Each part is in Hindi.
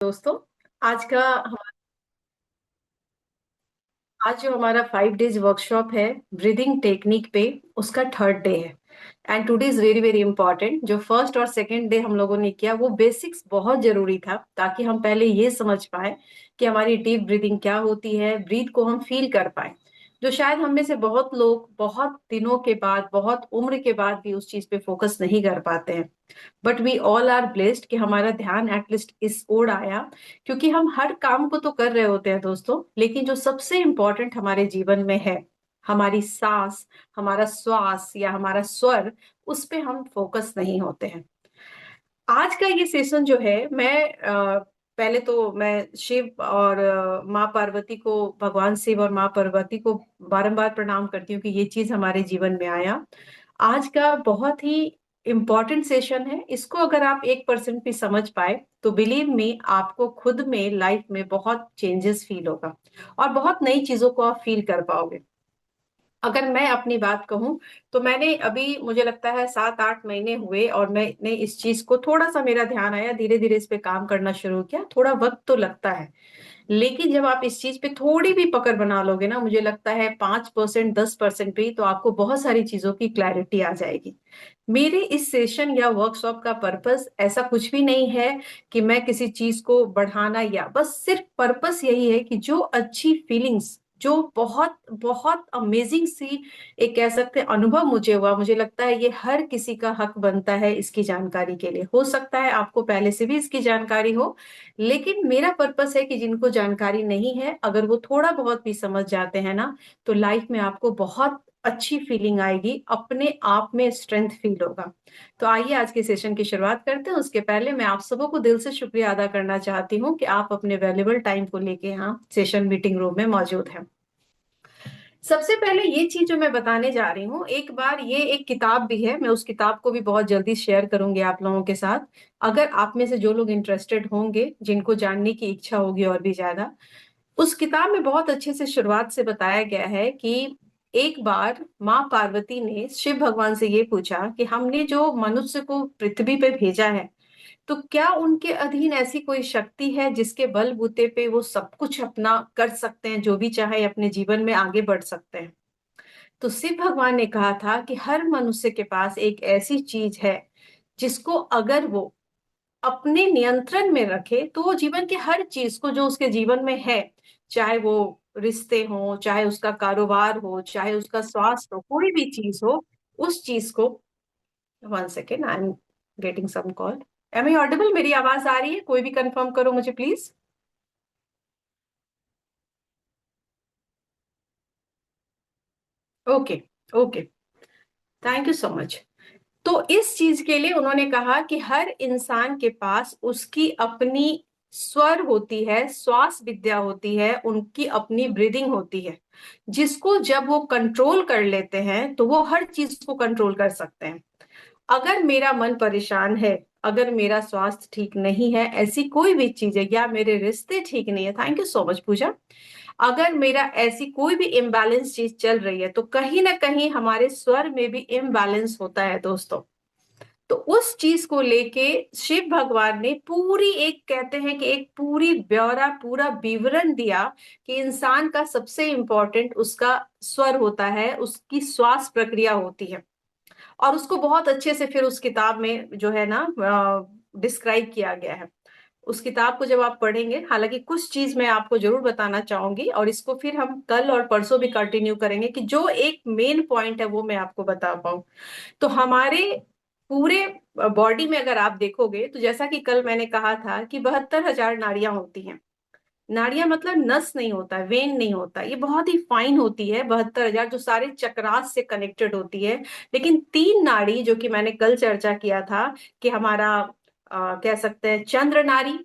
दोस्तों। आज का आज जो हमारा 5 डेज वर्कशॉप है ब्रीदिंग टेक्निक पे, उसका थर्ड डे है। And today is very very important. जो फर्स्ट और सेकंड डे हम लोगों ने किया वो बेसिक्स बहुत जरूरी था, ताकि हम पहले ये समझ पाए कि हमारी डीप ब्रीदिंग क्या होती है, ब्रीथ को हम फील कर पाए। जो शायद हम में से बहुत लोग बहुत दिनों के बाद, बहुत उम्र के बाद भी उस चीज पे फोकस नहीं कर पाते हैं। But we all are blessed कि हमारा ध्यान एटलीस्ट इस ओर आया, क्योंकि हम हर काम को तो कर रहे होते हैं दोस्तों, लेकिन जो सबसे इम्पोर्टेंट हमारे जीवन में है, हमारी सांस, हमारा श्वास या हमारा स्वर, उस पे हम फोकस नहीं होते हैं। आज का ये सेशन जो है, पहले तो मैं शिव और माँ पार्वती को, भगवान शिव और माँ पार्वती को बारंबार प्रणाम करती हूँ कि ये चीज हमारे जीवन में आया। आज का बहुत ही इम्पोर्टेंट सेशन है। इसको अगर आप 1% भी समझ पाए तो बिलीव मी, आपको खुद में लाइफ में बहुत चेंजेस फील होगा और बहुत नई चीजों को आप फील कर पाओगे। अगर मैं अपनी बात कहूं तो मैंने अभी, मुझे लगता है 7-8 महीने हुए और मैंने इस चीज को, थोड़ा सा मेरा ध्यान आया, धीरे धीरे इस पे काम करना शुरू किया। थोड़ा वक्त तो लगता है, लेकिन जब आप इस चीज पे थोड़ी भी पकड़ बना लोगे ना, मुझे लगता है 5%, 10% भी, तो आपको बहुत सारी चीजों की क्लैरिटी आ जाएगी। मेरे इस सेशन या वर्कशॉप का पर्पस ऐसा कुछ भी नहीं है कि मैं किसी चीज को बढ़ाना, या बस सिर्फ पर्पस यही है कि जो अच्छी फीलिंग्स, जो बहुत बहुत अमेजिंग सी एक कह सकते हैं अनुभव मुझे हुआ, मुझे लगता है ये हर किसी का हक बनता है इसकी जानकारी के लिए। हो सकता है आपको पहले से भी इसकी जानकारी हो, लेकिन मेरा पर्पस है कि जिनको जानकारी नहीं है, अगर वो थोड़ा बहुत भी समझ जाते हैं ना, तो लाइफ में आपको बहुत अच्छी फीलिंग आएगी, अपने आप में स्ट्रेंथ फील होगा। तो आइए आज के सेशन की शुरुआत करते हैं। उसके पहले मैं आप सबों को दिल से शुक्रिया अदा करना चाहती हूँ कि आप अपने वैल्यूबल टाइम को लेके यहाँ सेशन मीटिंग रूम में मौजूद हैं। सबसे पहले ये चीज जो मैं बताने जा रही हूँ, एक बार ये एक किताब भी है, मैं उस किताब को भी बहुत जल्दी शेयर करूंगी आप लोगों के साथ। अगर आप में से जो लोग इंटरेस्टेड होंगे, जिनको जानने की इच्छा होगी और भी ज्यादा, उस किताब में बहुत अच्छे से शुरुआत से बताया गया है कि एक बार माँ पार्वती ने शिव भगवान से ये पूछा कि हमने जो मनुष्य को पृथ्वी पे भेजा है, तो क्या उनके अधीन ऐसी कोई शक्ति है जिसके बलबूते पे वो सब कुछ अपना कर सकते हैं, जो भी चाहे अपने जीवन में आगे बढ़ सकते हैं। तो शिव भगवान ने कहा था कि हर मनुष्य के पास एक ऐसी चीज है जिसको अगर वो अपने नियंत्रण में रखे, तो वो जीवन के हर चीज को जो उसके जीवन में है, चाहे वो रिश्ते हो, चाहे उसका कारोबार हो, चाहे उसका स्वास्थ्य हो, कोई भी चीज हो, उस चीज को। 1 second, I am getting some call. Am I audible? मेरी आवाज आ रही है? कोई भी कंफर्म करो मुझे please. Okay, okay, thank you so much. तो इस चीज के लिए उन्होंने कहा कि हर इंसान के पास उसकी अपनी स्वर होती है, श्वास विद्या होती है, उनकी अपनी ब्रीदिंग होती है, जिसको जब वो कंट्रोल कर लेते हैं तो वो हर चीज को कंट्रोल कर सकते हैं। अगर मेरा मन परेशान है, अगर मेरा स्वास्थ्य ठीक नहीं है, ऐसी कोई भी चीज है, या मेरे रिश्ते ठीक नहीं है, थैंक यू सो मच पूजा, अगर मेरा ऐसी कोई भी इम्बैलेंस चीज चल रही है, तो कहीं ना कहीं हमारे स्वर में भी इम्बैलेंस होता है दोस्तों। तो उस चीज को लेके शिव भगवान ने पूरी, एक कहते हैं कि एक पूरी ब्यौरा, पूरा विवरण दिया कि इंसान का सबसे इंपॉर्टेंट उसका स्वर होता है, उसकी श्वास प्रक्रिया होती है। और उसको बहुत अच्छे से फिर उस किताब में जो है ना डिस्क्राइब किया गया है। उस किताब को जब आप पढ़ेंगे, हालांकि कुछ चीज मैं आपको जरूर बताना चाहूंगी, और इसको फिर हम कल और परसों भी कंटिन्यू करेंगे, कि जो एक मेन पॉइंट है वो मैं आपको बता पाऊं। तो हमारे पूरे बॉडी में अगर आप देखोगे, तो जैसा कि कल मैंने कहा था कि 72,000 नाड़ियां होती हैं। नाड़ियां मतलब नस नहीं होता है, वेन नहीं होता, ये बहुत ही फाइन होती है 72,000, जो सारे चक्रास से कनेक्टेड होती है। लेकिन तीन नाड़ी जो कि मैंने कल चर्चा किया था, कि हमारा कह सकते हैं चंद्र नाड़ी,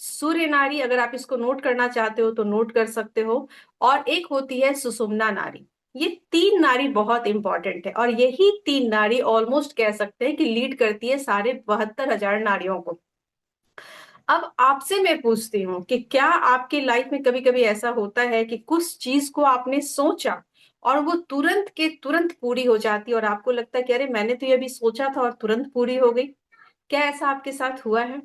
सूर्य नाड़ी, अगर आप इसको नोट करना चाहते हो तो नोट कर सकते हो, और एक होती है सुषुम्ना नाड़ी। ये तीन नाड़ी बहुत इंपॉर्टेंट है, और यही तीन नाड़ी ऑलमोस्ट कह सकते हैं कि लीड करती है सारे 72,000 नाड़ियों को। अब आपसे मैं पूछती हूँ कि क्या आपकी लाइफ में कभी कभी ऐसा होता है कि कुछ चीज को आपने सोचा और वो तुरंत के तुरंत पूरी हो जाती है, और आपको लगता है कि अरे मैंने तो ये अभी सोचा था और तुरंत पूरी हो गई? क्या ऐसा आपके साथ हुआ है?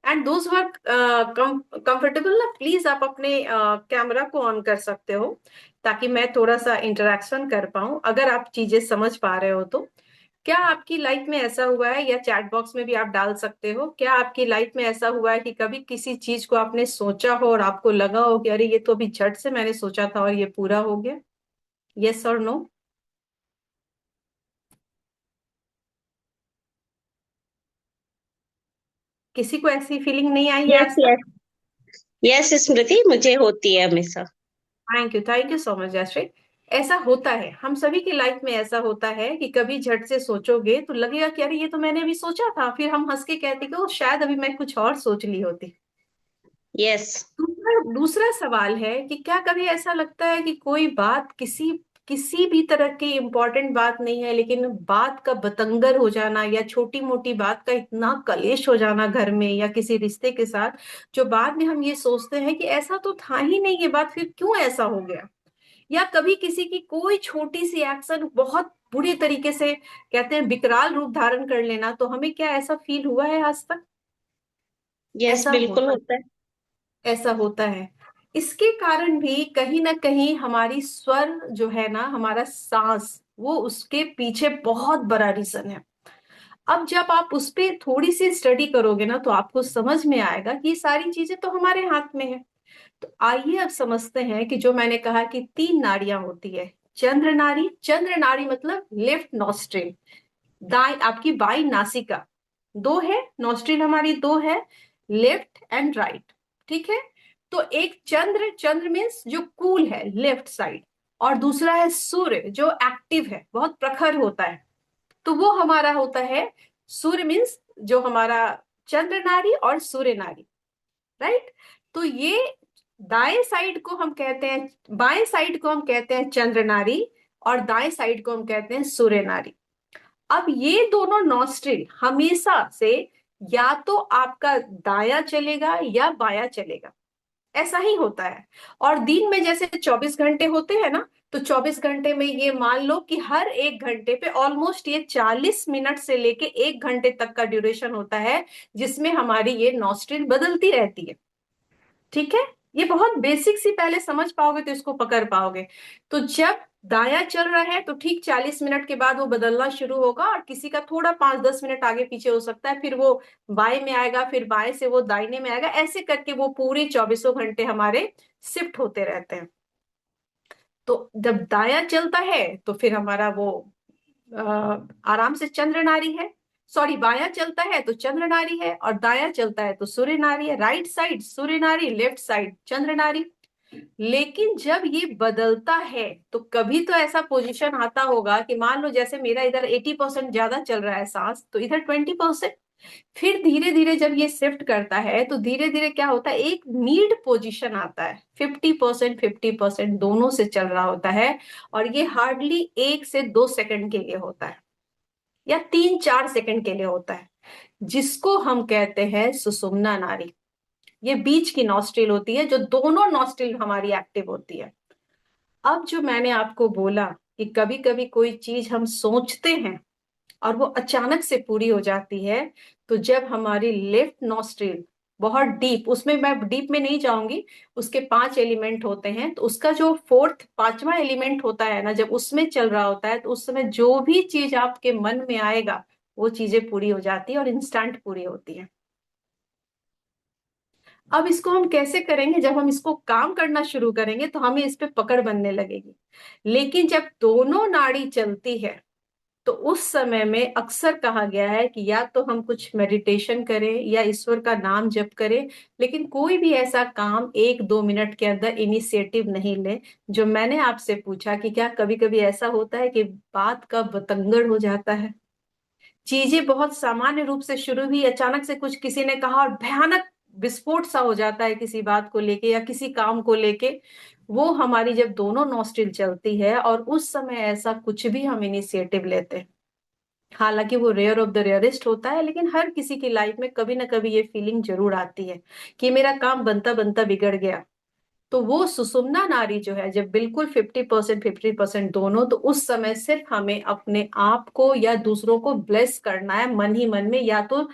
एंड दोज आर कंफर्टेबल ना, प्लीज आप अपने कैमरा को ऑन कर सकते हो, ताकि मैं थोड़ा सा इंटरेक्शन कर पाऊं, अगर आप चीजें समझ पा रहे हो तो। क्या आपकी लाइफ में ऐसा हुआ है, या चैट बॉक्स में भी आप डाल सकते हो, क्या आपकी लाइफ में ऐसा हुआ है कि कभी किसी चीज को आपने सोचा हो और आपको लगा हो कि अरे ये तो अभी झट से मैंने सोचा था और ये पूरा हो गया? यस और नो? किसी को ऐसी फीलिंग नहीं आई है यस आज तक? यस। यस स्मृति, मुझे होती है हमेशा। Thank you so much Jayashree. ऐसा होता है, हम सभी की लाइफ में ऐसा होता है कि कभी झट से सोचोगे तो लगेगा कि अरे ये तो मैंने अभी सोचा था, फिर हम हंस के कहते कि "ओ, शायद अभी मैं कुछ और सोच ली होती"। यस। दूसरा दूसरा सवाल है कि क्या कभी ऐसा लगता है कि कोई बात, किसी किसी भी तरह की इंपॉर्टेंट बात नहीं है, लेकिन बात का बतंगर हो जाना, या छोटी मोटी बात का इतना कलेश हो जाना घर में या किसी रिश्ते के साथ, जो बाद में हम ये सोचते हैं कि ऐसा तो था ही नहीं ये बात, फिर क्यों ऐसा हो गया? या कभी किसी की कोई छोटी सी एक्शन बहुत बुरी तरीके से, कहते हैं विकराल रूप धारण कर लेना, तो हमें क्या ऐसा फील हुआ है आज तक? यस ऐसा बिल्कुल होता होता है। ऐसा होता है। इसके कारण भी कहीं ना कहीं हमारी स्वर जो है ना, हमारा सांस, वो उसके पीछे बहुत बड़ा रीजन है। अब जब आप उस पे थोड़ी सी स्टडी करोगे ना, तो आपको समझ में आएगा कि ये सारी चीजें तो हमारे हाथ में है। तो आइए अब समझते हैं कि जो मैंने कहा कि तीन नाड़ियां होती है। चंद्र नाड़ी, चंद्र नाड़ी मतलब लेफ्ट नॉस्ट्रिल, दाई आपकी बाई नासिका। दो है नॉस्ट्रिल हमारी, दो है, लेफ्ट एंड राइट। ठीक है? तो एक चंद्र, चंद्र मीन्स जो कूल है, लेफ्ट साइड, और दूसरा है सूर्य जो एक्टिव है, बहुत प्रखर होता है, तो वो हमारा होता है सूर्य मीन्स जो हमारा चंद्र नाड़ी और सूर्य नाड़ी। राइट? तो ये दाएं साइड को हम कहते हैं, बाएं साइड को हम कहते हैं चंद्र नाड़ी, और दाएं साइड को हम कहते हैं सूर्य नाड़ी। अब ये दोनों नॉस्ट्रिल हमेशा से या तो आपका दाया चलेगा या बाया चलेगा, ऐसा ही होता है। और दिन में जैसे 24 घंटे होते हैं ना, तो 24 घंटे में ये मान लो कि हर एक घंटे पे ऑलमोस्ट ये 40 मिनट से लेके 1 घंटे तक का ड्यूरेशन होता है, जिसमें हमारी ये नॉस्ट्रिल बदलती रहती है। ठीक है? ये बहुत बेसिक सी, पहले समझ पाओगे तो इसको पकड़ पाओगे। तो जब दाया चल रहा है तो ठीक 40 मिनट के बाद वो बदलना शुरू होगा, और किसी का थोड़ा 5-10 मिनट आगे पीछे हो सकता है, फिर वो बाएं में आएगा, फिर बाएं से वो दाहिने में आएगा, ऐसे करके वो पूरे 24 घंटे हमारे शिफ्ट होते रहते हैं। तो जब दाया चलता है तो फिर हमारा वो अ, आराम से चंद्र नारी है। सॉरी, बायां चलता है तो चंद्र नारी है, और दायां चलता है तो सूर्य नारी है। राइट साइड सूर्य नारी, लेफ्ट साइड चंद्र नारी। लेकिन जब ये बदलता है तो कभी तो ऐसा पोजीशन आता होगा कि मान लो जैसे मेरा इधर 80% ज्यादा चल रहा है सांस, तो इधर 20%। फिर धीरे धीरे जब ये शिफ्ट करता है तो धीरे धीरे क्या होता है, एक मीड पोजीशन आता है, 50% दोनों से चल रहा होता है। और ये हार्डली 1 से 2 सेकंड के लिए होता है, या 3-4 सेकंड के लिए होता है, जिसको हम कहते हैं सुषुम्ना नाड़ी। ये बीच की नॉस्ट्रिल होती है, जो दोनों नॉस्ट्रिल हमारी एक्टिव होती है। अब जो मैंने आपको बोला कि कभी कभी कोई चीज हम सोचते हैं और वो अचानक से पूरी हो जाती है, तो जब हमारी लेफ्ट नॉस्ट्रिल बहुत डीप, उसमें मैं डीप में नहीं जाऊंगी, उसके 5 एलिमेंट होते हैं, तो उसका जो फोर्थ, पांचवा एलिमेंट होता है ना, जब उसमें चल रहा होता है, तो उस समय जो भी चीज आपके मन में आएगा, वो चीजें पूरी हो जाती है और इंस्टेंट पूरी होती है। अब इसको हम कैसे करेंगे? जब हम इसको काम करना शुरू करेंगे तो हमें इस पे पकड़ बनने लगेगी। लेकिन जब दोनों नाड़ी चलती है, तो उस समय में अक्सर कहा गया है कि या तो हम कुछ मेडिटेशन करें या ईश्वर का नाम जप करें, लेकिन कोई भी ऐसा काम 1-2 मिनट के अंदर इनिशिएटिव नहीं ले। जो मैंने आपसे पूछा कि क्या कभी कभी ऐसा होता है कि बात का बतंगड़ हो जाता है, चीजें बहुत सामान्य रूप से शुरू हुई, अचानक से कुछ किसी ने कहा और भयानक विस्फोट सा हो जाता है किसी बात को लेके या किसी काम को लेके। वो हमारी जब दोनों नॉस्ट्रिल चलती है और उस समय ऐसा कुछ भी हम इनिशिएटिव लेते हैं, हालांकि वो रेयर ऑफ द रेयरेस्ट होता है, लेकिन हर किसी की लाइफ में कभी ना कभी ये फीलिंग जरूर आती है कि मेरा काम बनता बनता बिगड़ गया। तो वो सुषुम्ना नारी जो है, जब बिल्कुल 50% दोनों, तो उस समय सिर्फ हमें अपने आप को या दूसरों को ब्लेस करना है मन ही मन में, या तो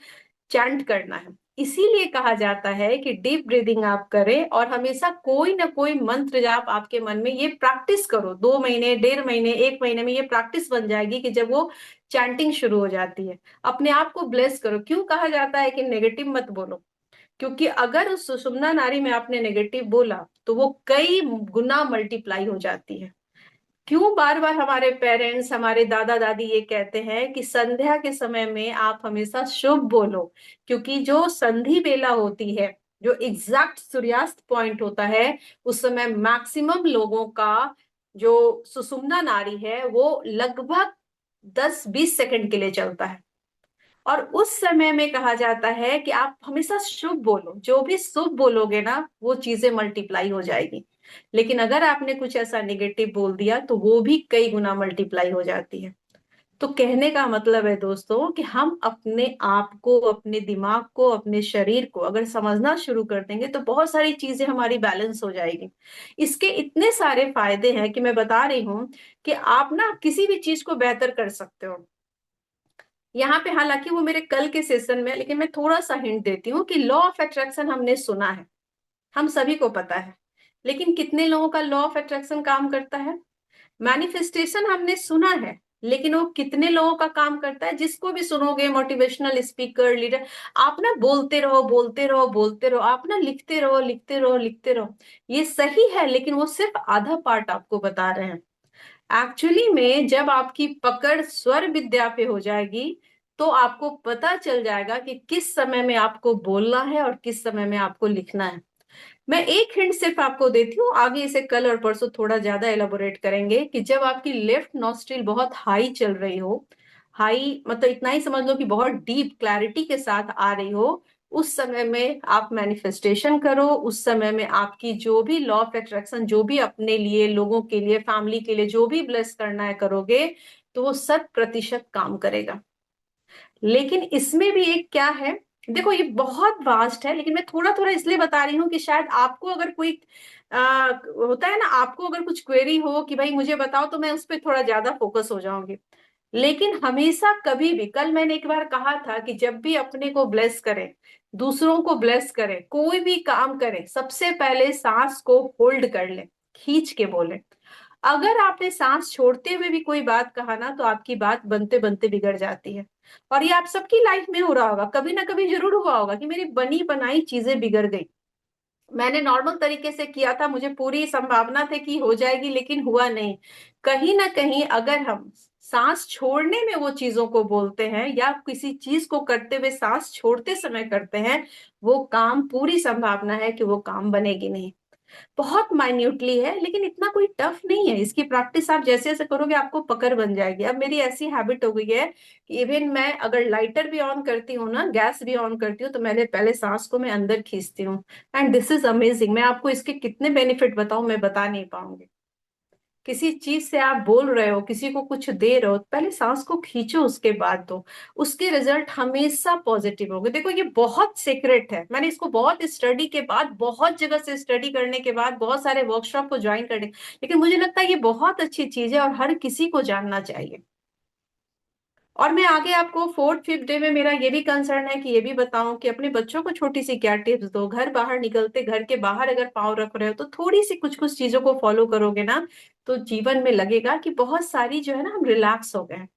चैंट करना है। इसीलिए कहा जाता है कि डीप ब्रीदिंग आप करें और हमेशा कोई ना कोई मंत्र जाप आपके मन में, ये प्रैक्टिस करो। 2 महीने, 1.5 महीने, 1 महीने में ये प्रैक्टिस बन जाएगी कि जब वो चैंटिंग शुरू हो जाती है, अपने आप को ब्लेस करो। क्यों कहा जाता है कि नेगेटिव मत बोलो? क्योंकि अगर उस सुषुम्ना नारी में आपने नेगेटिव बोला तो वो कई गुना मल्टीप्लाई हो जाती है। क्यों बार बार हमारे पेरेंट्स, हमारे दादा दादी ये कहते हैं कि संध्या के समय में आप हमेशा शुभ बोलो? क्योंकि जो संधि बेला होती है, जो एग्जैक्ट सूर्यास्त पॉइंट होता है, उस समय मैक्सिमम लोगों का जो सुषुम्ना नाड़ी है वो लगभग 10-20 सेकंड के लिए चलता है। और उस समय में कहा जाता है कि आप हमेशा शुभ बोलो, जो भी शुभ बोलोगे ना वो चीजें मल्टीप्लाई हो जाएगी। लेकिन अगर आपने कुछ ऐसा निगेटिव बोल दिया तो वो भी कई गुना मल्टीप्लाई हो जाती है। तो कहने का मतलब है दोस्तों कि हम अपने आप को, अपने दिमाग को, अपने शरीर को अगर समझना शुरू कर देंगे तो बहुत सारी चीजें हमारी बैलेंस हो जाएगी। इसके इतने सारे फायदे हैं कि मैं बता रही हूं कि आप ना किसी भी चीज को बेहतर कर सकते हो। यहाँ पे हालांकि वो मेरे कल के सेशन में है, लेकिन मैं थोड़ा सा हिंट देती हूँ कि लॉ ऑफ अट्रैक्शन हमने सुना है, हम सभी को पता है, लेकिन कितने लोगों का लॉ ऑफ अट्रैक्शन काम करता है? मैनिफेस्टेशन हमने सुना है, लेकिन वो कितने लोगों का काम करता है? जिसको भी सुनोगे, मोटिवेशनल स्पीकर, लीडर, आप ना बोलते रहो, बोलते रहो, बोलते रहो, आप ना लिखते रहो, लिखते रहो, लिखते रहो। ये सही है, लेकिन वो सिर्फ आधा पार्ट आपको बता रहे हैं। एक्चुअली में जब आपकी पकड़ स्वर विद्या पे हो जाएगी तो आपको पता चल जाएगा कि किस समय में आपको बोलना है और किस समय में आपको लिखना है। मैं एक हिंट सिर्फ आपको देती हूँ, आगे इसे कल और परसों थोड़ा ज्यादा एलाबोरेट करेंगे, कि जब आपकी लेफ्ट नॉस्ट्रिल बहुत हाई चल रही हो, हाई मतलब इतना ही समझ लो कि बहुत डीप क्लैरिटी के साथ आ रही हो, उस समय में आप मैनिफेस्टेशन करो। उस समय में आपकी जो भी लॉ ऑफ अट्रैक्शन, जो भी अपने लिए, लोगों के लिए, फैमिली के लिए जो भी ब्लेस करना है करोगे, तो वो 100% काम करेगा। लेकिन इसमें भी एक क्या है, देखो ये बहुत वास्ट है, लेकिन मैं थोड़ा थोड़ा इसलिए बता रही हूँ कि शायद आपको अगर कोई होता है ना, आपको अगर कुछ क्वेरी हो कि भाई मुझे बताओ, तो मैं उस पर थोड़ा ज्यादा फोकस हो जाऊंगी। लेकिन हमेशा कभी भी, कल मैंने एक बार कहा था कि जब भी अपने को ब्लेस करें, दूसरों को ब्लेस करें, कोई भी काम करें, सबसे पहले सांस को होल्ड कर लें, खींच के बोले। अगर आपने सांस छोड़ते हुए भी कोई बात कहा ना, तो आपकी बात बनते बनते बिगड़ जाती है। और ये आप सबकी लाइफ में हो रहा होगा, कभी ना कभी जरूर हुआ होगा कि मेरी बनी बनाई चीजें बिगड़ गई। मैंने नॉर्मल तरीके से किया था, मुझे पूरी संभावना थी कि हो जाएगी, लेकिन हुआ नहीं। कहीं ना कहीं अगर हम सांस छोड़ने में वो चीजों को बोलते हैं, या किसी चीज को करते हुए सांस छोड़ते समय करते हैं, वो काम पूरी संभावना है कि वो काम बनेगी नहीं। बहुत माइन्यूटली है, लेकिन इतना कोई टफ नहीं है। इसकी प्रैक्टिस आप जैसे जैसे करोगे आपको पकड़ बन जाएगी। अब मेरी ऐसी हैबिट हो गई है कि इवन मैं अगर लाइटर भी ऑन करती हूँ ना, गैस भी ऑन करती हूँ, तो मैंने पहले सांस को मैं अंदर खींचती हूँ। And this is amazing. मैं आपको इसके कितने बेनिफिट बताऊं, मैं बता नहीं पाऊंगी। किसी चीज से आप बोल रहे हो, किसी को कुछ दे रहे हो, पहले सांस को खींचो, उसके बाद दो। उसके रिजल्ट हमेशा पॉजिटिव होंगे। देखो ये बहुत सीक्रेट है, मैंने इसको बहुत स्टडी के बाद, बहुत जगह से स्टडी करने के बाद, बहुत सारे वर्कशॉप को ज्वाइन करने, लेकिन मुझे लगता है ये बहुत अच्छी चीज है और हर किसी को जानना चाहिए। और मैं आगे आपको 4th 5th डे में मेरा ये भी कंसर्न है कि ये भी बताऊं कि अपने बच्चों को छोटी सी क्या टिप्स दो। घर बाहर निकलते, घर के बाहर अगर पाँव रख रहे हो तो थोड़ी सी कुछ कुछ चीजों को फॉलो करोगे ना, तो जीवन में लगेगा कि बहुत सारी जो है ना, हम रिलैक्स हो गए हैं।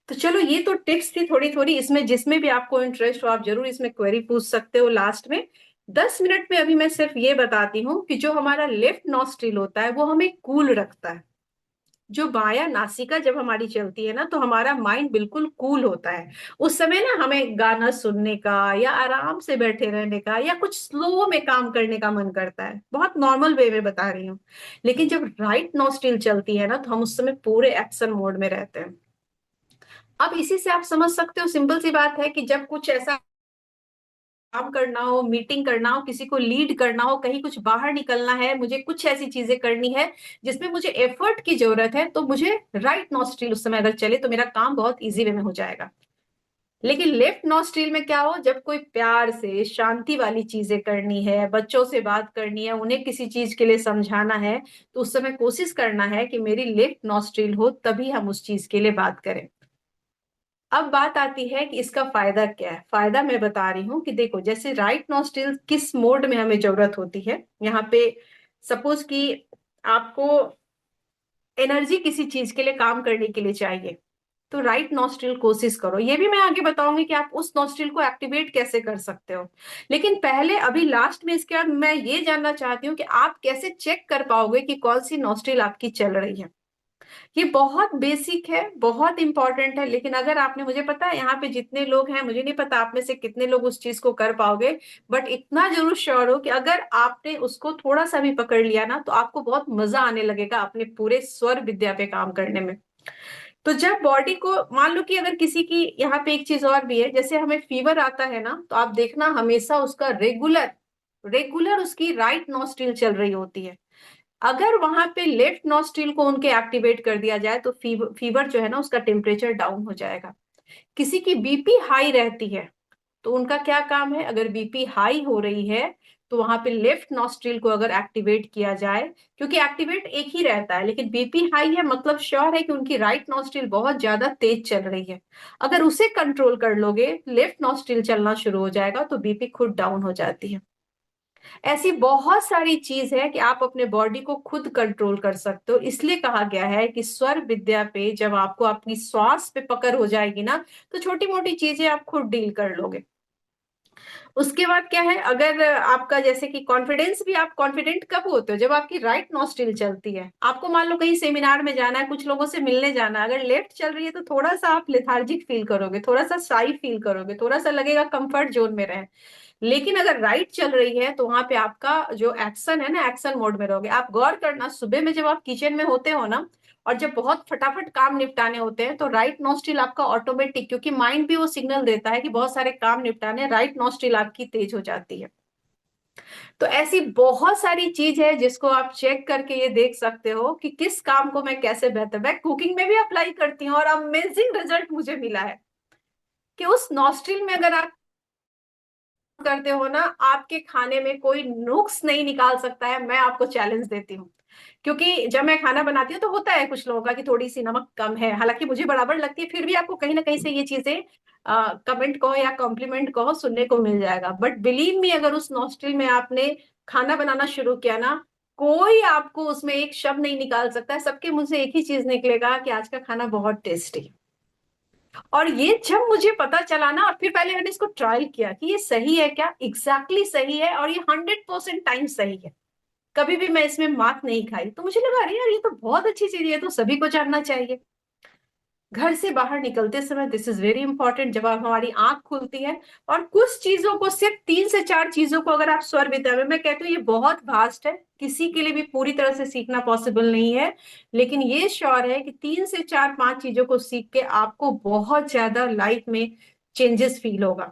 तो चलो, ये तो टिप्स थी थोड़ी थोड़ी, इसमें जिसमें भी आपको इंटरेस्ट हो आप जरूर इसमें क्वेरी पूछ सकते हो लास्ट में। 10 मिनट में अभी मैं सिर्फ ये बताती हूँ कि जो हमारा लेफ्ट नॉस्ट्रिल होता है वो हमें कूल रखता है। जो बायां नासिका जब हमारी चलती है ना, तो हमारा माइंड बिल्कुल कूल होता है। उस समय ना हमें गाना सुनने का, या आराम से बैठे रहने का, या कुछ स्लो में काम करने का मन करता है। बहुत नॉर्मल वे में बता रही हूँ। लेकिन जब राइट नॉस्ट्रिल चलती है ना, तो हम उस समय पूरे एक्शन मोड में रहते हैं। अब इसी से आप समझ सकते हो, सिंपल सी बात है कि जब कुछ ऐसा काम करना हो, मीटिंग करना हो, किसी को लीड करना हो, कहीं कुछ बाहर निकलना है, मुझे कुछ ऐसी चीजें करनी है जिसमें मुझे एफर्ट की जरूरत है, तो मुझे राइट नॉस्ट्रिल उस समय अगर चले तो मेरा काम बहुत इजी वे में हो जाएगा। लेकिन लेफ्ट नॉस्ट्रिल में क्या हो, जब कोई प्यार से शांति वाली चीजें करनी है, बच्चों से बात करनी है, उन्हें किसी चीज के लिए समझाना है, तो उस समय कोशिश करना है कि मेरी लेफ्ट नॉस्ट्रिल हो, तभी हम उस चीज के लिए बात करें। अब बात आती है कि इसका फायदा क्या है। फायदा मैं बता रही हूँ कि देखो, जैसे राइट नॉस्ट्रिल किस मोड में हमें जरूरत होती है यहाँ पे। सपोज कि आपको एनर्जी किसी चीज के लिए, काम करने के लिए चाहिए, तो राइट नॉस्ट्रिल कोशिश करो। ये भी मैं आगे बताऊंगी कि आप उस नॉस्ट्रिल को एक्टिवेट कैसे कर सकते हो। लेकिन पहले, अभी लास्ट में इसके बाद मैं ये जानना चाहती हूँ कि आप कैसे चेक कर पाओगे कि कौन सी नॉस्ट्रिल आपकी चल रही है। ये बहुत बेसिक है, बहुत इंपॉर्टेंट है, लेकिन अगर आपने, मुझे पता है यहाँ पे जितने लोग हैं, मुझे नहीं पता आप में से कितने लोग उस चीज को कर पाओगे, बट इतना जरूर श्योर हो कि अगर आपने उसको थोड़ा सा भी पकड़ लिया ना, तो आपको बहुत मजा आने लगेगा अपने पूरे स्वर विद्या पे काम करने में। तो जब बॉडी को, मान लो कि अगर किसी की, यहाँ पे एक चीज और भी है, जैसे हमें फीवर आता है ना, तो आप देखना हमेशा उसका रेगुलर रेगुलर उसकी राइट नॉस्ट्रिल चल रही होती है। अगर वहां पे लेफ्ट नॉस्ट्रिल को उनके एक्टिवेट कर दिया जाए, तो फीवर जो है ना, उसका टेम्परेचर डाउन हो जाएगा। किसी की बीपी हाई रहती है, तो उनका क्या काम है, अगर बीपी हाई हो रही है, तो वहां पे लेफ्ट नॉस्ट्रिल को अगर एक्टिवेट किया जाए, क्योंकि एक्टिवेट एक ही रहता है, लेकिन बीपी हाई है मतलब श्योर है कि उनकी राइट नॉस्ट्रिल बहुत ज्यादा तेज चल रही है। अगर उसे कंट्रोल कर लोगे, लेफ्ट नॉस्ट्रिल चलना शुरू हो जाएगा, तो बीपी खुद डाउन हो जाती है। ऐसी बहुत सारी चीज है कि आप अपने बॉडी को खुद कंट्रोल कर सकते हो। इसलिए कहा गया है कि स्वर विद्या पे जब आपको अपनी श्वास पे पकड़ हो जाएगी ना, तो छोटी मोटी चीजें आप खुद डील कर लोगे। उसके बाद क्या है, अगर आपका जैसे कि कॉन्फिडेंस भी, आप कॉन्फिडेंट कब होते हो, जब आपकी राइट नॉस्ट्रिल चलती है। आपको मान लो कहीं सेमिनार में जाना है, कुछ लोगों से मिलने जाना है, अगर लेफ्ट चल रही है तो थोड़ा सा आप लेथार्जिक फील करोगे, थोड़ा सा शाई फील करोगे, थोड़ा सा लगेगा कंफर्ट जोन में रहे। लेकिन अगर राइट चल रही है, तो वहां पे आपका जो एक्शन है ना, एक्शन मोड में रहोगे। आप गौर करना, सुबह में जब आप किचन में होते हो ना, और जब बहुत फटाफट काम निपटाने होते हैं, तो राइट नॉस्ट्रिल आपका ऑटोमेटिक, क्योंकि माइंड भी वो सिग्नल देता है कि बहुत सारे काम निपटाने, राइट नॉस्ट्रिल आपकी तेज हो जाती है। तो ऐसी बहुत सारी चीज है जिसको आप चेक करके ये देख सकते हो कि किस काम को मैं कैसे बेहतर, मैं कुकिंग में भी अप्लाई करती हूँ, और अमेजिंग रिजल्ट मुझे मिला है कि उस नॉस्ट्रिल में अगर आप करते हो ना, आपके खाने में कोई नुक्स नहीं निकाल सकता है। मैं आपको चैलेंज देती हूँ, क्योंकि जब मैं खाना बनाती हूँ तो होता है कुछ लोगों का कि थोड़ी सी नमक कम है, हालांकि मुझे बराबर लगती है, फिर भी आपको कहीं ना कहीं से ये चीजें, कमेंट कहो या कॉम्प्लीमेंट कहो, सुनने को मिल जाएगा। बट बिलीव मी, अगर उस नॉस्ट्रिल में आपने खाना बनाना शुरू किया ना, कोई आपको उसमें एक शब्द नहीं निकाल सकता है। सबके मुंह से एक ही चीज निकलेगा कि आज का खाना बहुत टेस्टी। और ये जब मुझे पता चला ना, और फिर पहले मैंने इसको ट्राई किया कि ये सही है क्या, एग्जैक्टली सही है, और ये 100% टाइम सही है। कभी भी मैं इसमें मात नहीं खाई, तो मुझे लगा अरे यार, ये तो बहुत अच्छी चीज है, ये तो सभी को जानना चाहिए। घर से बाहर निकलते समय, दिस इज वेरी इंपॉर्टेंट, जब आप, हमारी आंख खुलती है, और कुछ चीजों को, सिर्फ 3 से 4 चीजों को अगर आप स्वर विद्या में, मैं कहती हूँ ये बहुत वास्ट है, किसी के लिए भी पूरी तरह से सीखना पॉसिबल नहीं है, लेकिन ये श्योर है कि 3 से 4 5 चीजों को सीख के आपको बहुत ज्यादा लाइफ में चेंजेस फील होगा,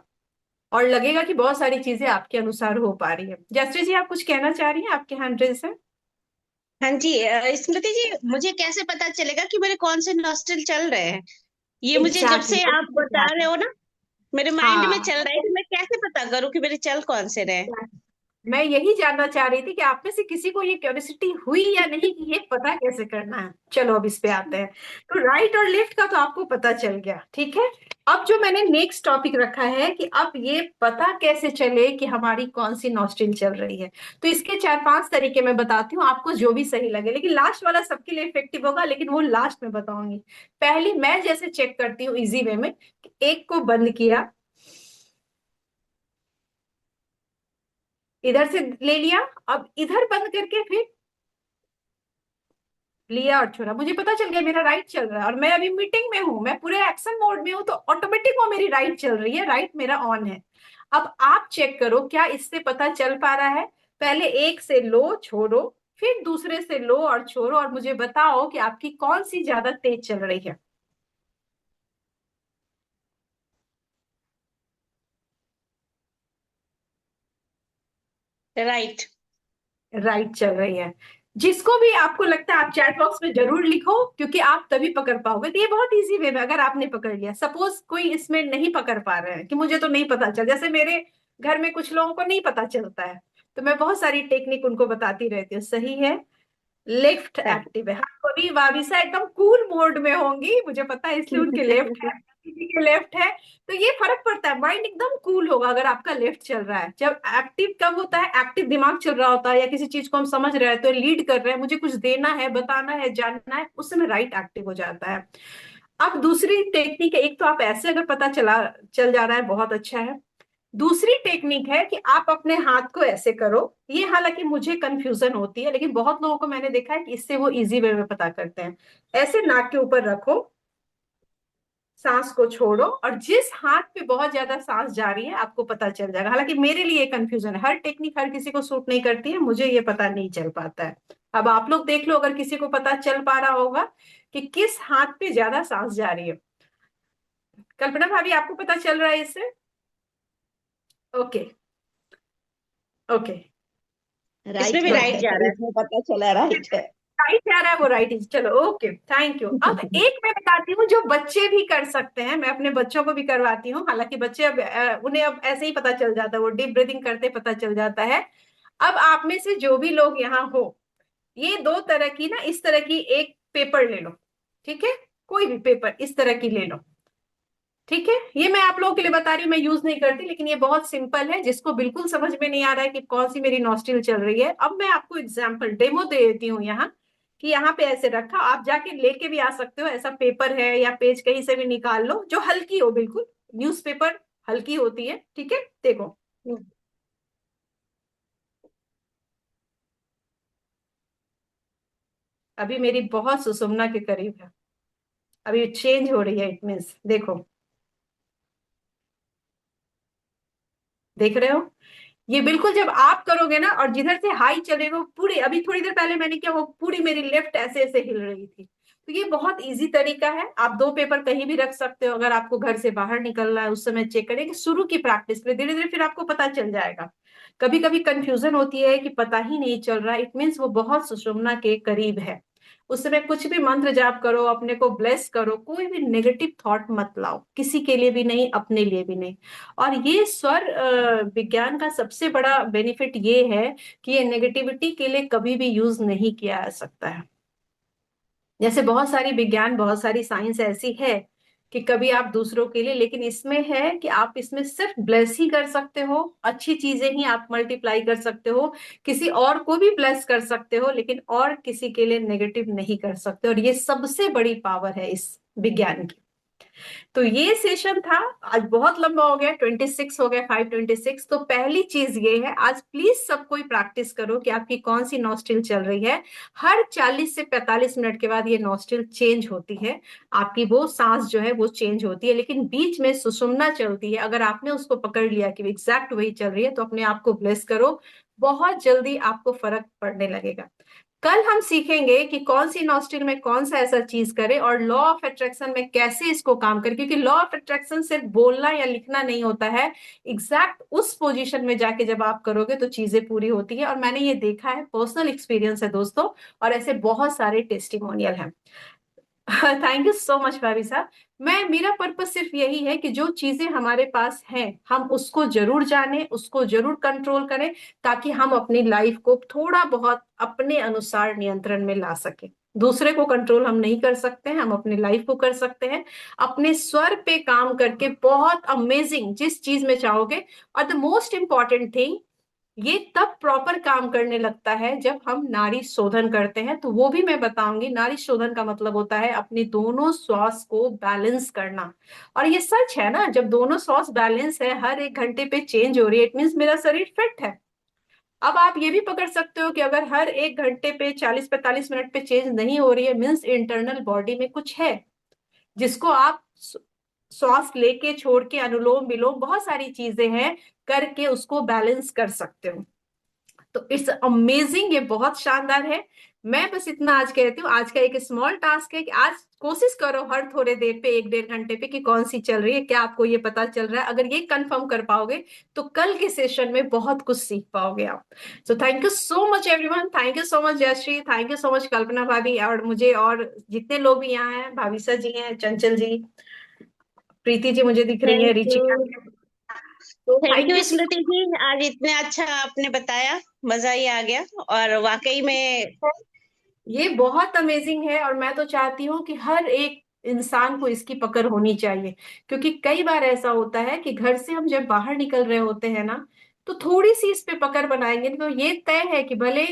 और लगेगा कि बहुत सारी चीजें आपके अनुसार हो पा रही है। जयश्री जी, आप कुछ कहना चाह रही हैं, आपके हैंड रेज है। हाँ जी, स्मृति जी, मुझे कैसे पता चलेगा कि मेरे कौन से नॉस्ट्रिल चल रहे हैं? ये मुझे जब एग्जैक्टली, से आप बता रहे हो ना, मेरे माइंड में हाँ, चल रहा है कि मैं कैसे पता करूं कि मेरे चल कौन से रहे हैं। मैं यही जानना चाह रही थी कि आप में से किसी को ये क्यूरियोसिटी हुई या नहीं कि ये पता कैसे करना है। चलो अब इस पे आते हैं। तो राइट और लेफ्ट का तो आपको पता चल गया, ठीक है। अब जो मैंने नेक्स्ट टॉपिक रखा है कि अब ये पता कैसे चले कि हमारी कौन सी नॉस्ट्रिल चल रही है, तो इसके 4 5 तरीके मैं बताती हूँ, आपको जो भी सही लगे, लेकिन लास्ट वाला सबके लिए इफेक्टिव होगा, लेकिन वो लास्ट में बताऊंगी। पहली मैं जैसे चेक करती हूँ इजी वे में, एक को बंद किया, इधर से ले लिया, अब इधर बंद करके फिर लिया और छोड़ा, मुझे पता चल गया मेरा राइट चल रहा है, और मैं अभी मीटिंग में हूं, मैं पूरे एक्शन मोड में हूं, तो ऑटोमेटिक वो मेरी राइट चल रही है, राइट मेरा ऑन है। अब आप चेक करो क्या इससे पता चल पा रहा है। पहले एक से लो छोड़ो, फिर दूसरे से लो और छोड़ो, और मुझे बताओ कि आपकी कौन सी ज्यादा तेज चल रही है। राइट। राइट चल रही है। जिसको भी आपको लगता है, आप चैट बॉक्स में जरूर लिखो, क्योंकि आप तभी पकड़ पाओगे। तो ये बहुत इजी वे में, अगर आपने पकड़ लिया, सपोज कोई इसमें नहीं पकड़ पा रहे हैं कि मुझे तो नहीं पता चल, जैसे मेरे घर में कुछ लोगों को नहीं पता चलता है, तो मैं बहुत सारी टेक्निक उनको बताती रहती हूँ। सही है, लेफ्ट एक्टिव है। हाँ, कभी वाविसा एकदम कूल मोड में होंगी, मुझे पता है, इसलिए उनके लेफ्ट है। किसी के लेफ्ट है। तो ये फर्क पड़ता है, माइंड एकदम कूल होगा अगर आपका लेफ्ट चल रहा है। जब एक्टिव कब होता है, एक्टिव दिमाग चल रहा होता है या किसी चीज को हम समझ रहे हैं तो लीड कर रहे हैं, मुझे कुछ देना है, बताना है, जानना है, उस समय राइट एक्टिव हो जाता है। अब दूसरी टेक्निक है, एक तो आप ऐसे अगर पता चल जा रहा है बहुत अच्छा है। दूसरी टेक्निक है कि आप अपने हाथ को ऐसे करो। ये हालांकि मुझे कंफ्यूजन होती है, लेकिन बहुत लोगों को मैंने देखा है कि इससे वो इजी वे में पता करते हैं। ऐसे नाक के ऊपर रखो, सांस को छोड़ो, और जिस हाथ पे बहुत ज्यादा सांस जा रही है आपको पता चल जाएगा। हालांकि मेरे लिए कंफ्यूजन है, हर टेक्निक हर किसी को सूट नहीं करती है, मुझे ये पता नहीं चल पाता है। अब आप लोग देख लो अगर किसी को पता चल पा रहा होगा कि किस हाथ पे ज्यादा सांस जा रही है। कल्पना भाभी आपको पता चल रहा है इससे? ओके। ओके। इसमें राइट भी है, राइट जा रहा है। इसमें पता चला राइट है। राइट जा रहा है वो, राइट इज, चलो ओके, थैंक यू। अब एक मैं बताती हूँ जो बच्चे भी कर सकते हैं, मैं अपने बच्चों को भी करवाती हूँ। हालांकि बच्चे अब उन्हें अब ऐसे ही पता चल जाता है, वो डीप ब्रीथिंग करते पता चल जाता है। अब आप में से जो भी लोग यहाँ हो, ये दो तरह की ना, इस तरह की एक पेपर ले लो, ठीक है? कोई भी पेपर इस तरह की ले लो, ठीक है? ये मैं आप लोगों के लिए बता रही हूँ, मैं यूज नहीं करती, लेकिन ये बहुत सिंपल है। जिसको बिल्कुल समझ में नहीं आ रहा है कि कौन सी मेरी नॉस्ट्रिल चल रही है, अब मैं आपको एग्जाम्पल डेमो दे देती हूँ यहाँ, कि यहाँ पे ऐसे रखा, आप जाके लेके भी आ सकते हो, ऐसा पेपर है या पेज कहीं से भी निकाल लो जो हल्की हो, बिल्कुल न्यूज़पेपर हल्की होती है, ठीक है? देखो, अभी मेरी बहुत सुषुम्ना के करीब है, अभी चेंज हो रही है, इट मीन्स देखो, देख रहे हो? ये बिल्कुल जब आप करोगे ना, और जिधर से हाई चलेगा वो पूरी, अभी थोड़ी देर पहले मैंने किया, वो पूरी मेरी लेफ्ट ऐसे ऐसे हिल रही थी। तो ये बहुत इजी तरीका है, आप दो पेपर कहीं भी रख सकते हो। अगर आपको घर से बाहर निकलना है उस समय चेक करें, कि शुरू की प्रैक्टिस में धीरे धीरे फिर आपको पता चल जाएगा। कभी कभी कंफ्यूजन होती है कि पता ही नहीं चल रहा, इट मीन्स वो बहुत सुषुम्ना के करीब है। उस समय कुछ भी मंत्र जाप करो, अपने को ब्लेस करो, कोई भी नेगेटिव थॉट मत लाओ, किसी के लिए भी नहीं, अपने लिए भी नहीं। और ये स्वर विज्ञान का सबसे बड़ा बेनिफिट ये है कि ये नेगेटिविटी के लिए कभी भी यूज नहीं किया जा सकता है। जैसे बहुत सारी विज्ञान, बहुत सारी साइंस ऐसी है कि कभी आप दूसरों के लिए, लेकिन इसमें है कि आप इसमें सिर्फ ब्लेस ही कर सकते हो, अच्छी चीजें ही आप मल्टीप्लाई कर सकते हो, किसी और को भी ब्लेस कर सकते हो, लेकिन और किसी के लिए नेगेटिव नहीं कर सकते। और ये सबसे बड़ी पावर है इस विज्ञान की। तो ये सेशन था, आज बहुत लंबा हो गया, 26 हो गया, 5:26। तो पहली चीज ये है, आज प्लीज सब कोई प्रैक्टिस करो कि आपकी कौन सी नॉस्ट्रिल चल रही है। हर 40 से 45 मिनट के बाद ये नॉस्ट्रिल चेंज होती है, आपकी वो सांस जो है वो चेंज होती है, लेकिन बीच में सुषुम्ना चलती है। अगर आपने उसको पकड़ लिया कि एग्जैक्ट वही चल रही है, तो अपने आप को ब्लेस करो, बहुत जल्दी आपको फर्क पड़ने लगेगा। कल हम सीखेंगे कि कौन सी नॉस्ट्रिल में कौन सा ऐसा चीज करे, और लॉ ऑफ अट्रैक्शन में कैसे इसको काम करे, क्योंकि लॉ ऑफ अट्रैक्शन सिर्फ बोलना या लिखना नहीं होता है, एग्जैक्ट उस पोजीशन में जाके जब आप करोगे तो चीजें पूरी होती है। और मैंने ये देखा है, पर्सनल एक्सपीरियंस है दोस्तों, और ऐसे बहुत सारे टेस्टिमोनियल हैं। थैंक यू सो मच भाभी साहब। मेरा पर्पस सिर्फ यही है कि जो चीजें हमारे पास हैं हम उसको जरूर जानें, उसको जरूर कंट्रोल करें, ताकि हम अपनी लाइफ को थोड़ा बहुत अपने अनुसार नियंत्रण में ला सके। दूसरे को कंट्रोल हम नहीं कर सकते हैं, हम अपनी लाइफ को कर सकते हैं, अपने स्वर पे काम करके बहुत अमेजिंग जिस चीज में चाहोगे। और द मोस्ट इंपॉर्टेंट थिंग, ये तब प्रॉपर काम करने लगता है जब हम नाड़ी शोधन करते हैं। तो वो भी मैं बताऊंगी, नाड़ी शोधन का मतलब होता है अपनी दोनों श्वास को बैलेंस करना। और ये सच है ना, जब दोनों श्वास बैलेंस है, हर एक घंटे पे चेंज हो रही है, इट मीन्स मेरा शरीर फिट है। अब आप ये भी पकड़ सकते हो कि अगर हर एक घंटे पे 40-45 मिनट पे चेंज नहीं हो रही है, मीन्स इंटरनल बॉडी में कुछ है, जिसको आप श्वास लेके छोड़ के, अनुलोम विलोम, बहुत सारी चीजें हैं, करके उसको बैलेंस कर सकते हो। तो इट्स अमेजिंग, ये बहुत शानदार है। मैं बस इतना आज कहती हूँ, आज का एक स्मॉल टास्क है कि आज कोशिश करो हर थोड़े देर पे, 1-1.5 घंटे पे, कि कौन सी चल रही है, क्या आपको ये पता चल रहा है। अगर ये कंफर्म कर पाओगे तो कल के सेशन में बहुत कुछ सीख पाओगे आप। So thank you so much everyone, thank you so much Jayashree, thank you so much Kalpana भाभी, और मुझे, और जितने लोग भी यहाँ हैं, भाविसा जी हैं, चंचल जी, प्रीति जी मुझे दिख रही है, थैंक यू। रिचिका। तो thank thank you you. Smriti ji, आज इतने अच्छा आपने बताया, मजा ही आ गया। और वाकई में ये बहुत अमेजिंग है, और मैं तो चाहती हूँ कि हर एक इंसान को इसकी पकड़ होनी चाहिए। क्योंकि कई बार ऐसा होता है कि घर से हम जब बाहर निकल रहे होते हैं ना, तो थोड़ी सी इस पे पकड़ बनाएंगे तो ये तय है कि भले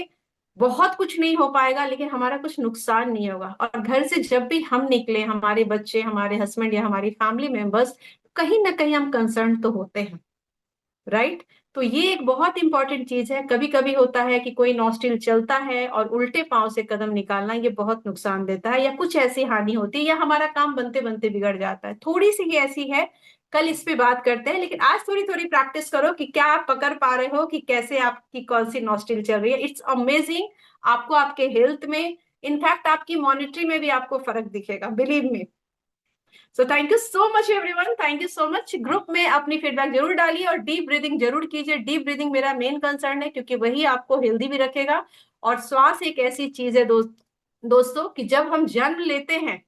बहुत कुछ नहीं हो पाएगा लेकिन हमारा कुछ नुकसान नहीं होगा। और घर से जब भी हम निकले, हमारे बच्चे, हमारे हस्बैंड या हमारी फैमिली मेंबर्स, कहीं ना कहीं हम कंसर्न तो होते हैं, राइट। तो ये एक बहुत इंपॉर्टेंट चीज है। कभी कभी होता है कि कोई नॉस्टिल चलता है और उल्टे पांव से कदम निकालना ये बहुत नुकसान देता है, या कुछ ऐसी हानि होती है, या हमारा काम बनते बनते बिगड़ जाता है। थोड़ी सी ये ऐसी है, कल इस पे बात करते हैं। लेकिन आज थोड़ी थोड़ी प्रैक्टिस करो कि क्या आप पकड़ पा रहे हो कि कैसे आपकी कौन सी नॉस्टिल चल रही है। It's amazing. आपको आपके हेल्थ में, इनफैक्ट आपकी मॉनिटरी में भी आपको फर्क दिखेगा, believe me. So thank you so much everyone, thank you so much. Group में अपनी फीडबैक जरूर डालिए और डीप ब्रीदिंग जरूर कीजिए। डीप ब्रीदिंग मेरा मेन कंसर्न है, क्योंकि वही आपको हेल्दी भी रखेगा। और श्वास एक ऐसी चीज है दोस्तों, कि जब हम जन्म लेते हैं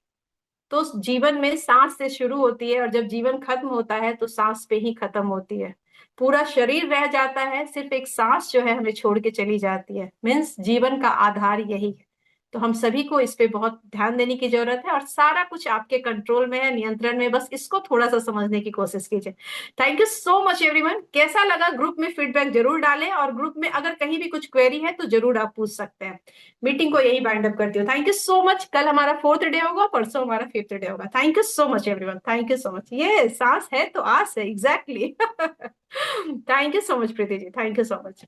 तो जीवन में सांस से शुरू होती है, और जब जीवन खत्म होता है तो सांस पे ही खत्म होती है। पूरा शरीर रह जाता है, सिर्फ एक सांस जो है हमें छोड़ के चली जाती है। मीन्स जीवन का आधार यही है। तो हम सभी को इस पे बहुत ध्यान देने की जरूरत है, और सारा कुछ आपके कंट्रोल में है, नियंत्रण में। बस इसको थोड़ा सा समझने की कोशिश कीजिए। Thank you so much everyone. कैसा लगा? ग्रुप में फीडबैक जरूर डालें, और ग्रुप में अगर कहीं भी कुछ क्वेरी है तो जरूर आप पूछ सकते हैं। मीटिंग को यही बाइंड अप करती हूँ। Thank you so much. कल हमारा फोर्थ डे होगा, परसों हमारा फिफ्थ डे होगा। Thank you so much everyone, thank you so much. ये सांस है तो आस है, exactly. Thank you so much Preeti ji, thank you so much.